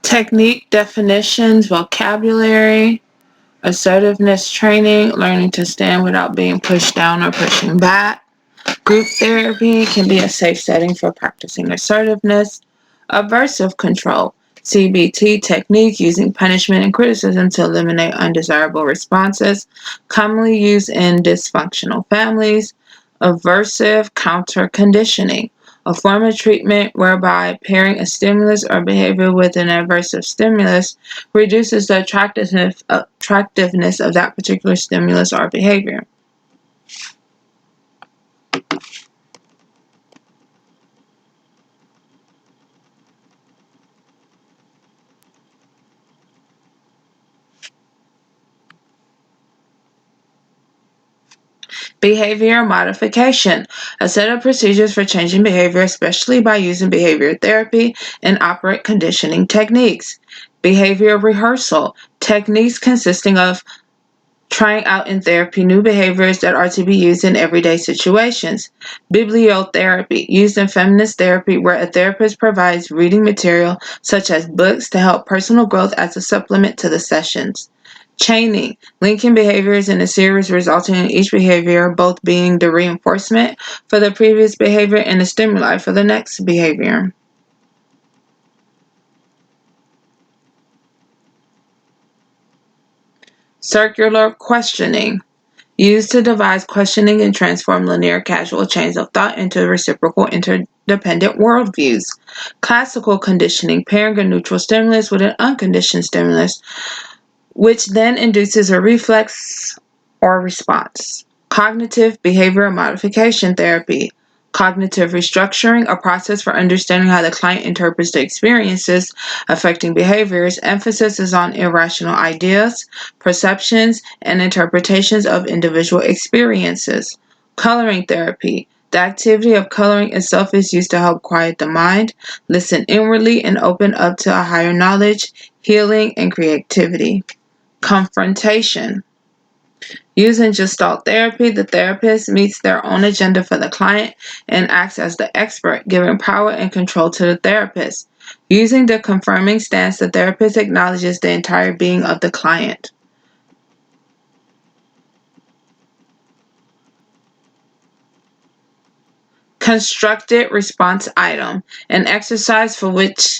Technique definitions, vocabulary, assertiveness training, learning to stand without being pushed down or pushing back. Group therapy can be a safe setting for practicing assertiveness. Aversive control, CBT technique using punishment and criticism to eliminate undesirable responses, commonly used in dysfunctional families. Aversive counter conditioning, a form of treatment whereby pairing a stimulus or behavior with an aversive stimulus reduces the attractiveness of that particular stimulus or behavior. Behavior modification, a set of procedures for changing behavior, especially by using behavior therapy and operant conditioning techniques. Behavior rehearsal, techniques consisting of trying out in therapy new behaviors that are to be used in everyday situations. Bibliotherapy, used in feminist therapy where a therapist provides reading material such as books to help personal growth as a supplement to the sessions. Chaining, linking behaviors in a series resulting in each behavior both being the reinforcement for the previous behavior and the stimuli for the next behavior. Circular questioning, used to devise questioning and transform linear causal chains of thought into reciprocal interdependent worldviews. Classical conditioning, pairing a neutral stimulus with an unconditioned stimulus, which then induces a reflex or response. Cognitive behavioral modification therapy, cognitive restructuring, a process for understanding how the client interprets the experiences affecting behaviors. Emphasis is on irrational ideas, perceptions, and interpretations of individual experiences. Coloring therapy, the activity of coloring itself is used to help quiet the mind, listen inwardly, and open up to a higher knowledge, healing, and creativity. Confrontation. Using Gestalt therapy, the therapist meets their own agenda for the client and acts as the expert, giving power and control to the therapist. Using the confirming stance, the therapist acknowledges the entire being of the client. Constructed response item, an exercise for which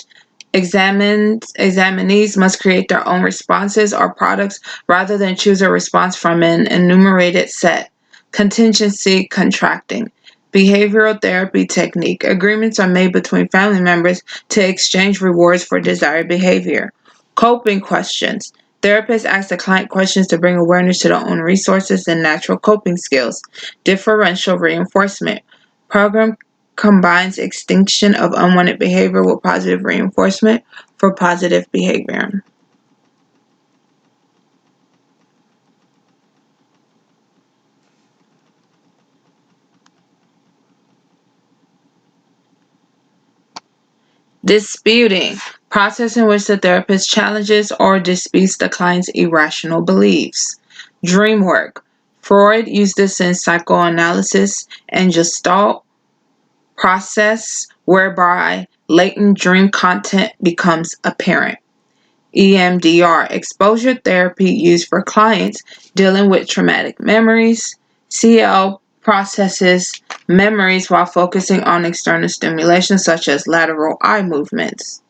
examinees must create their own responses or products rather than choose a response from an enumerated set. Contingency contracting. Behavioral therapy technique. Agreements are made between family members to exchange rewards for desired behavior. Coping questions. Therapists ask the client questions to bring awareness to their own resources and natural coping skills. Differential reinforcement. Program combines extinction of unwanted behavior with positive reinforcement for positive behavior. Disputing, process in which the therapist challenges or disputes the client's irrational beliefs. Dream work, Freud used this in psychoanalysis and Gestalt process whereby latent dream content becomes apparent. EMDR, exposure therapy used for clients dealing with traumatic memories. CL processes memories while focusing on external stimulation such as lateral eye movements.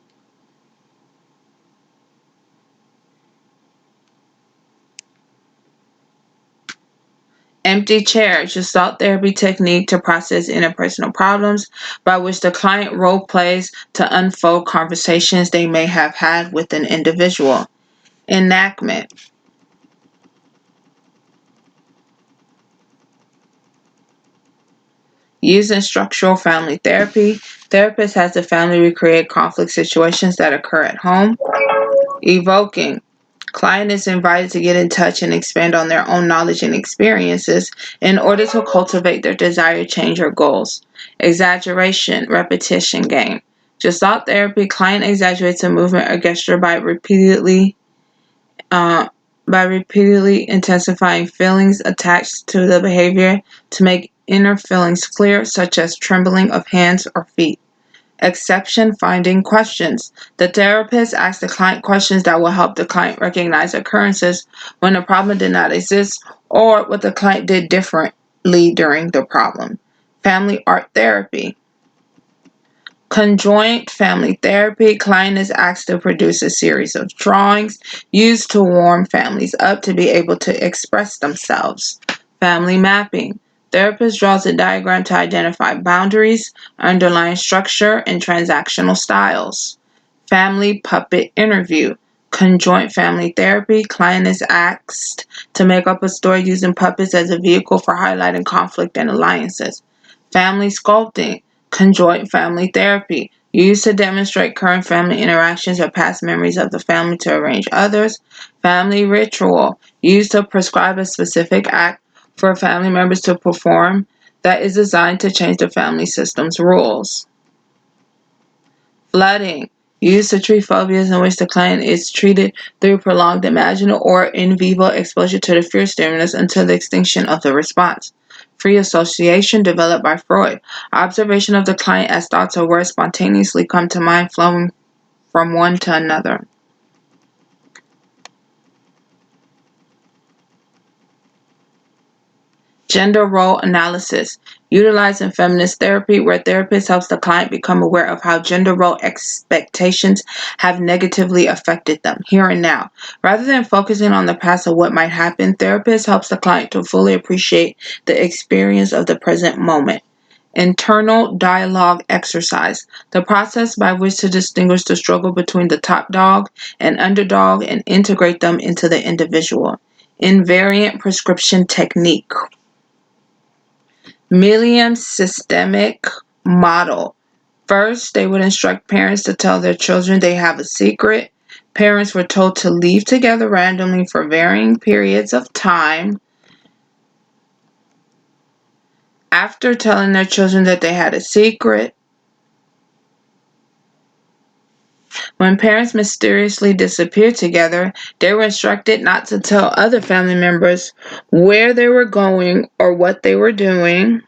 Empty chair, Gestalt therapy technique to process interpersonal problems by which the client role plays to unfold conversations they may have had with an individual. Enactment, using structural family therapy, therapist has the family recreate conflict situations that occur at home. Evoking, client is invited to get in touch and expand on their own knowledge and experiences in order to cultivate their desired change or goals. Exaggeration, repetition game. Gestalt therapy, client exaggerates a movement or gesture by repeatedly intensifying feelings attached to the behavior to make inner feelings clear, such as trembling of hands or feet. Exception finding questions. The therapist asks the client questions that will help the client recognize occurrences when the problem did not exist or what the client did differently during the problem. Family art therapy. Conjoint family therapy. Client is asked to produce a series of drawings used to warm families up to be able to express themselves. Family mapping. Therapist draws a diagram to identify boundaries, underlying structure, and transactional styles. Family puppet interview. Conjoint family therapy. Client is asked to make up a story using puppets as a vehicle for highlighting conflict and alliances. Family sculpting. Conjoint family therapy, used to demonstrate current family interactions or past memories of the family to arrange others. Family ritual, used to prescribe a specific act for family members to perform that is designed to change the family system's rules. Flooding, used to treat phobias in which the client is treated through prolonged imaginal or in vivo exposure to the fear stimulus until the extinction of the response. Free association, developed by Freud. Observation of the client as thoughts or words spontaneously come to mind, flowing from one to another. Gender role analysis, utilized in feminist therapy, where therapist helps the client become aware of how gender role expectations have negatively affected them here and now. Rather than focusing on the past or what might happen, therapist helps the client to fully appreciate the experience of the present moment. Internal dialogue exercise, the process by which to distinguish the struggle between the top dog and underdog and integrate them into the individual. Invariant prescription technique. Milliam systemic model. First, they would instruct parents to tell their children they have a secret. Parents were told to leave together randomly for varying periods of time. After telling their children that they had a secret, when parents mysteriously disappeared together, they were instructed not to tell other family members where they were going or what they were doing.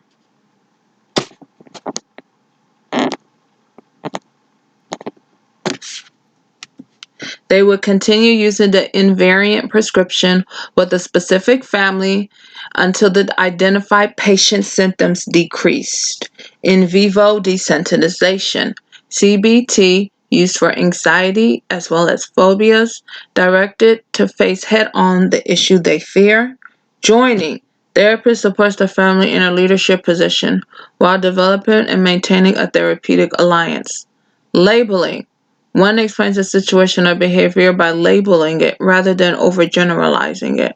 They would continue using the invariant prescription with a specific family until the identified patient symptoms decreased. In vivo desensitization, CBT, used for anxiety as well as phobias, directed to face head-on the issue they fear. Joining, therapist supports the family in a leadership position while developing and maintaining a therapeutic alliance. Labeling, one explains a situation or behavior by labeling it rather than overgeneralizing it.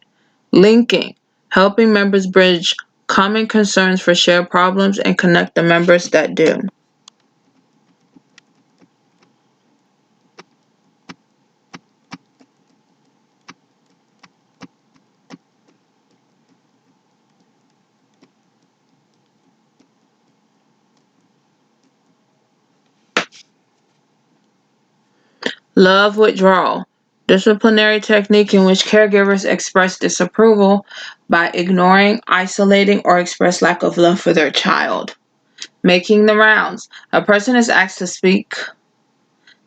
Linking, helping members bridge common concerns for shared problems and connect the members that do. Love withdrawal, disciplinary technique in which caregivers express disapproval by ignoring, isolating, or express lack of love for their child. Making the rounds, a person is asked to speak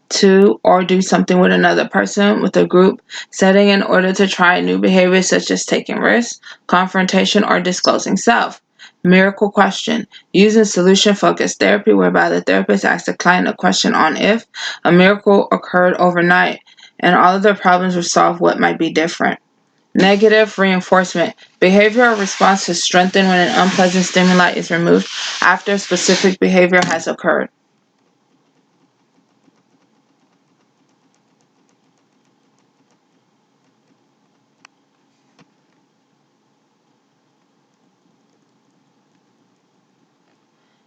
to or do something with another person with a group setting in order to try new behaviors such as taking risks, confrontation, or disclosing self. Miracle question, using solution-focused therapy whereby the therapist asks the client a question on if a miracle occurred overnight and all of their problems were solved, what might be different. Negative reinforcement, behavioral response is strengthened when an unpleasant stimuli is removed after a specific behavior has occurred.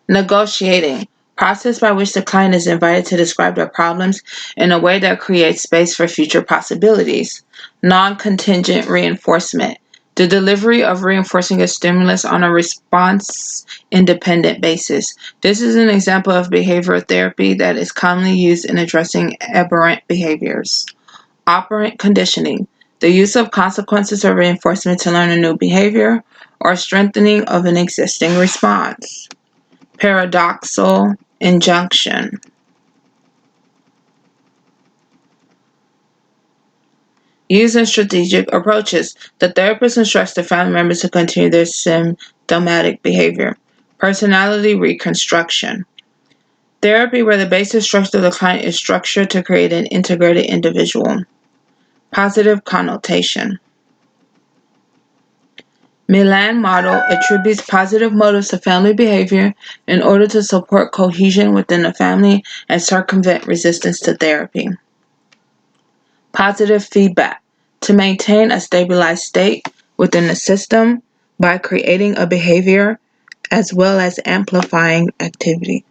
Negotiating, process by which the client is invited to describe their problems in a way that creates space for future possibilities. Non-contingent reinforcement, the delivery of reinforcing a stimulus on a response-independent basis. This is an example of behavioral therapy that is commonly used in addressing aberrant behaviors. Operant conditioning, the use of consequences or reinforcement to learn a new behavior or strengthening of an existing response. Paradoxal injunction. Using strategic approaches, the therapist instructs the family members to continue their symptomatic behavior. Personality reconstruction. Therapy where the basic structure of the client is structured to create an integrated individual. Positive connotation. Milan model attributes positive motives to family behavior in order to support cohesion within the family and circumvent resistance to therapy. Positive feedback. To maintain a stabilized state within the system by creating a behavior as well as amplifying activity.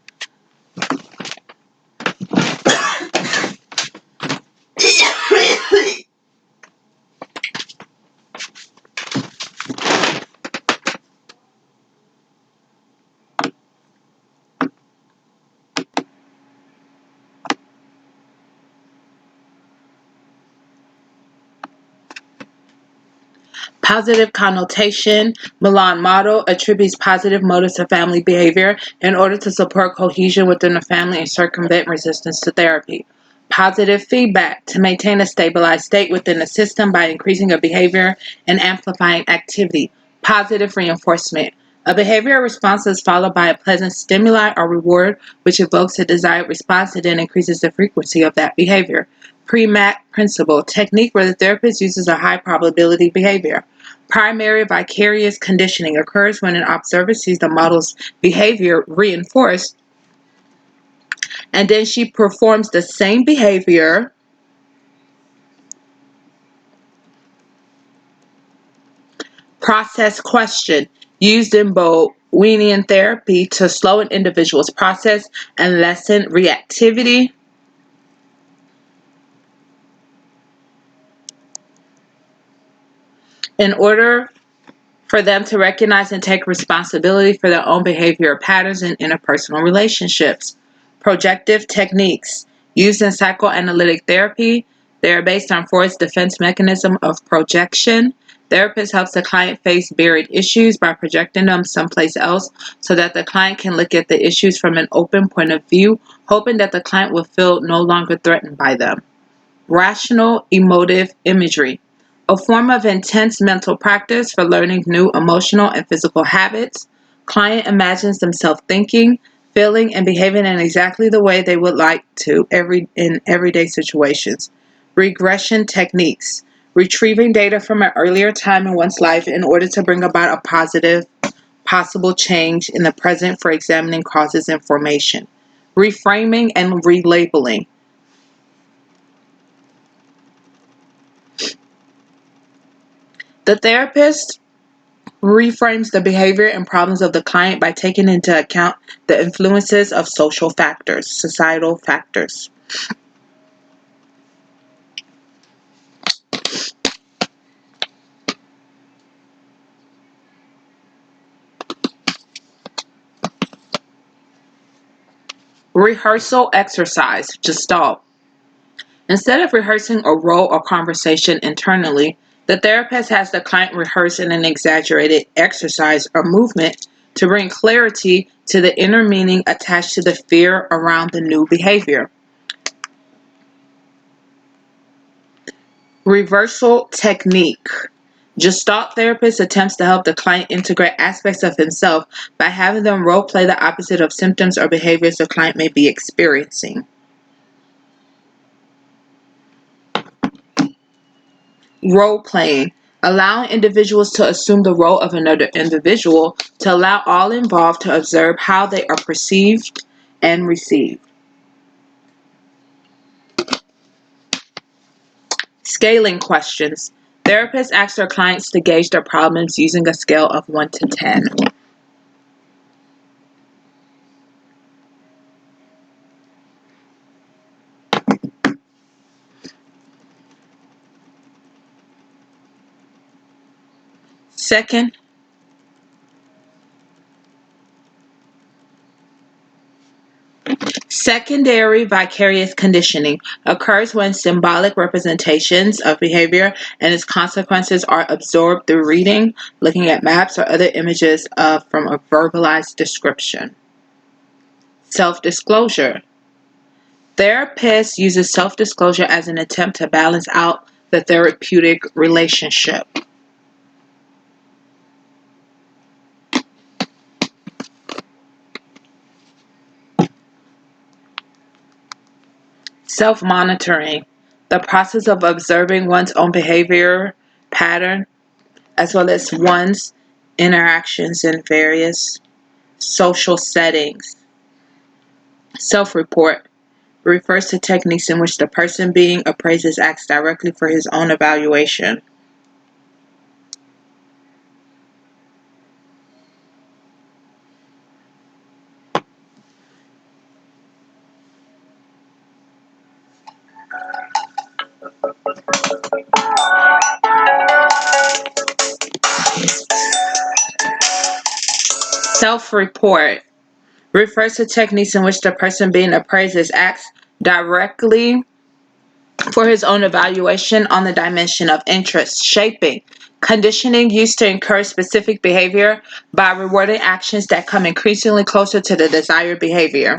Positive connotation. Milan model attributes positive motives to family behavior in order to support cohesion within the family and circumvent resistance to therapy. Positive feedback. To maintain a stabilized state within the system by increasing a behavior and amplifying activity. Positive reinforcement. A behavioral response is followed by a pleasant stimuli or reward, which evokes a desired response and then increases the frequency of that behavior. Pre-MAC principle. Technique where the therapist uses a high probability behavior. Primary vicarious conditioning occurs when an observer sees the model's behavior reinforced, and then she performs the same behavior process question used in Bowenian therapy to slow an individual's process and lessen reactivity. In order for them to recognize and take responsibility for their own behavioral patterns in interpersonal relationships. Projective techniques used in psychoanalytic therapy. They are based on Freud's defense mechanism of projection. Therapist helps the client face buried issues by projecting them someplace else so that the client can look at the issues from an open point of view, hoping that the client will feel no longer threatened by them. Rational emotive imagery. A form of intense mental practice for learning new emotional and physical habits. Client imagines themselves thinking, feeling, and behaving in exactly the way they would like to in everyday situations. Regression techniques. Retrieving data from an earlier time in one's life in order to bring about a positive possible change in the present for examining causes and formation. Reframing and relabeling. The therapist reframes the behavior and problems of the client by taking into account the influences of social factors, societal factors. Rehearsal exercise, Gestalt. Instead of rehearsing a role or conversation internally, the therapist has the client rehearse in an exaggerated exercise or movement to bring clarity to the inner meaning attached to the fear around the new behavior. Reversal technique. Gestalt therapist attempts to help the client integrate aspects of himself by having them role play the opposite of symptoms or behaviors the client may be experiencing. Role playing. Allowing individuals to assume the role of another individual to allow all involved to observe how they are perceived and received. Scaling questions. Therapists ask their clients to gauge their problems using a scale of 1 to 10. Secondary vicarious conditioning occurs when symbolic representations of behavior and its consequences are absorbed through reading, looking at maps, or other images from a verbalized description. Self-disclosure. Therapist uses self-disclosure as an attempt to balance out the therapeutic relationship. Self-monitoring, the process of observing one's own behavior pattern as well as one's interactions in various social settings. Self-report refers to techniques in which the person being appraised acts directly for his own evaluation. Self-report refers to techniques in which the person being appraised acts directly for his own evaluation on the dimension of interest. Shaping, conditioning used to encourage specific behavior by rewarding actions that come increasingly closer to the desired behavior.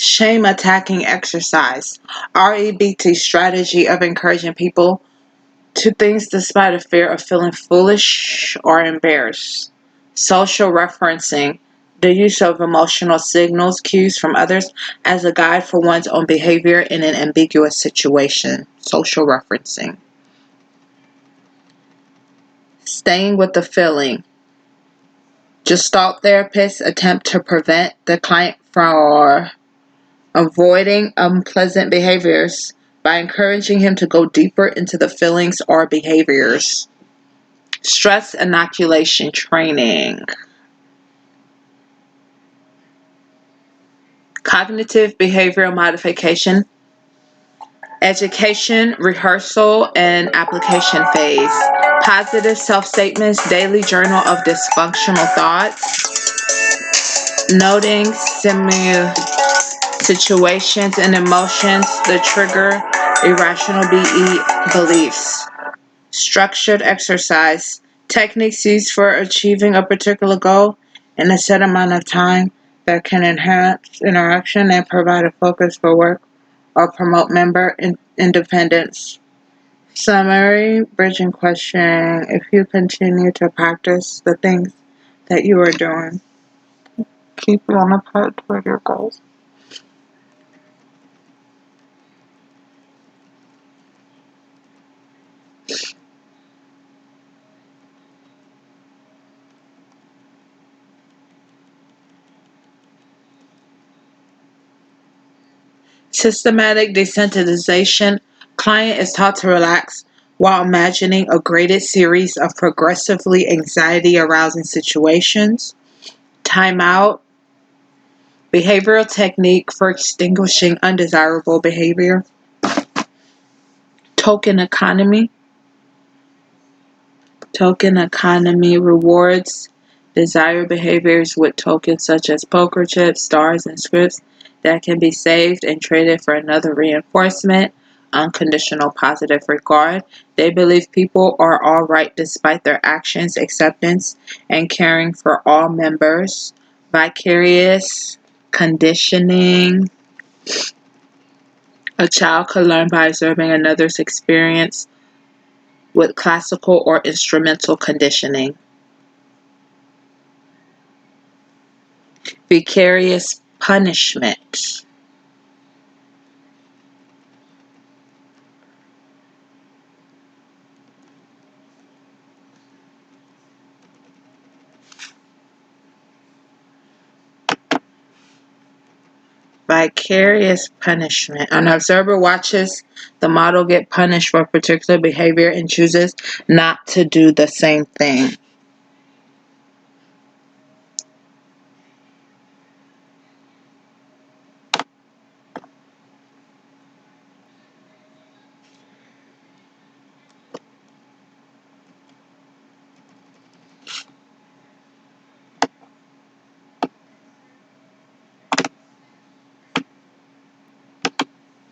Shame attacking exercise, REBT strategy of encouraging people to things despite a fear of feeling foolish or embarrassed. Social referencing, the use of emotional signals, cues from others as a guide for one's own behavior in an ambiguous situation. Social referencing. Staying with the feeling. Gestalt therapists attempt to prevent the client from avoiding unpleasant behaviors by encouraging him to go deeper into the feelings or behaviors. Stress inoculation training. Cognitive behavioral modification. Education, rehearsal, and application phase. Positive self-statements, daily journal of dysfunctional thoughts. Noting situations and emotions that trigger irrational beliefs. Structured exercise, techniques used for achieving a particular goal in a set amount of time that can enhance interaction and provide a focus for work or promote member independence. Summary, bridging question. If you continue to practice the things that you are doing, keep you on the path toward your goals. Systematic desensitization. Client is taught to relax while imagining a graded series of progressively anxiety-arousing situations. Timeout. Behavioral technique for extinguishing undesirable behavior. Token economy. Token economy rewards desired behaviors with tokens such as poker chips, stars, and scripts that can be saved and traded for another reinforcement. Unconditional positive regard. They believe people are all right despite their actions. Acceptance and caring for all members. Vicarious conditioning. A child could learn by observing another's experience with classical or instrumental conditioning. Vicarious punishment. Vicarious punishment. An observer watches the model get punished for a particular behavior and chooses not to do the same thing.